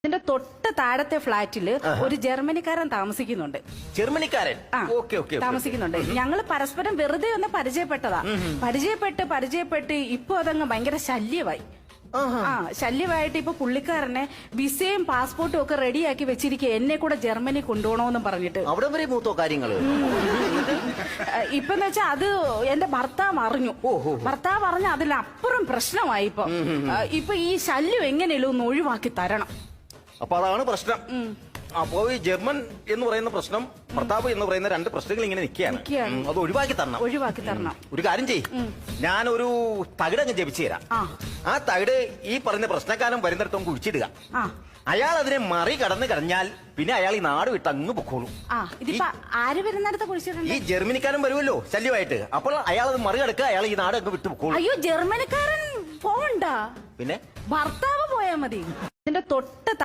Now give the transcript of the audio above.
ഇതിന്റെ തൊട്ട് താഴത്തെ ഫ്ലാറ്റില് ഒരു ജർമ്മനിക്കാരൻ താമസിക്കുന്നുണ്ട്. ജർമ്മനിക്കാരൻ താമസിക്കുന്നുണ്ട്. ഞങ്ങൾ പരസ്പരം വെറുതെ ഒന്ന് പരിചയപ്പെട്ടതാ. പരിചയപ്പെട്ട് ഇപ്പൊ അതങ്ങ് ഭയങ്കര ശല്യമായി. ശല്യമായിട്ട് ഇപ്പൊ പുള്ളിക്കാരനെ വിസയും പാസ്പോർട്ടും ഒക്കെ റെഡിയാക്കി വെച്ചിരിക്കുക, എന്നെ കൂടെ ജർമ്മനി കൊണ്ടുപോകണമെന്നും പറഞ്ഞിട്ട്. അവിടെ വരെ മൂത്തോ കാര്യങ്ങള്. ഇപ്പെന്ന് വെച്ചാ അത് എന്റെ ഭർത്താവ് അറിഞ്ഞു. ഭർത്താവ് അറിഞ്ഞ അതിലപ്പുറം പ്രശ്നമായി. ഇപ്പൊ ഈ ശല്യം എങ്ങനെയല്ലോ ഒന്ന് ഒഴിവാക്കി തരണം. അപ്പൊ അതാണ് പ്രശ്നം. അപ്പോ ഈ ജർമ്മൻ എന്ന് പറയുന്ന പ്രശ്നം, ഭർത്താവ് എന്ന് പറയുന്ന രണ്ട് പ്രശ്നങ്ങൾ ഇങ്ങനെ നിൽക്കുകയാണ്. അത് ഒഴിവാക്കി തരണം. ഒരു കാര്യം ചെയ്യ്, ഞാനൊരു തകിടങ്ങ് ജപിച്ചു തരാം. ആ തകിട് ഈ പറഞ്ഞ പ്രശ്നക്കാരൻ വരുന്നിടത്തും കുഴിച്ചിടുക. അയാൾ അതിനെ മറികടന്ന് കഴിഞ്ഞാൽ പിന്നെ അയാൾ ഈ നാട് വിട്ട് അങ്ങ് പൊക്കോളൂ. ആര് വരുന്നിടത്ത് കുഴിച്ചിട്ടുണ്ട്? ഈ ജർമ്മനിക്കാരൻ വരുമല്ലോ ശല്യമായിട്ട്, അപ്പോൾ അയാൾ അത് മറികടക്കുക, അയാൾ ഈ നാട് അങ്ങ് വിട്ടു പൊക്കോളൂ. അയ്യോ, ജർമ്മനിക്കാരൻ പോവണ്ട, പിന്നെ ഭർത്താവ് പോയാ മതി. ഇതിന്റെ തൊട്ട്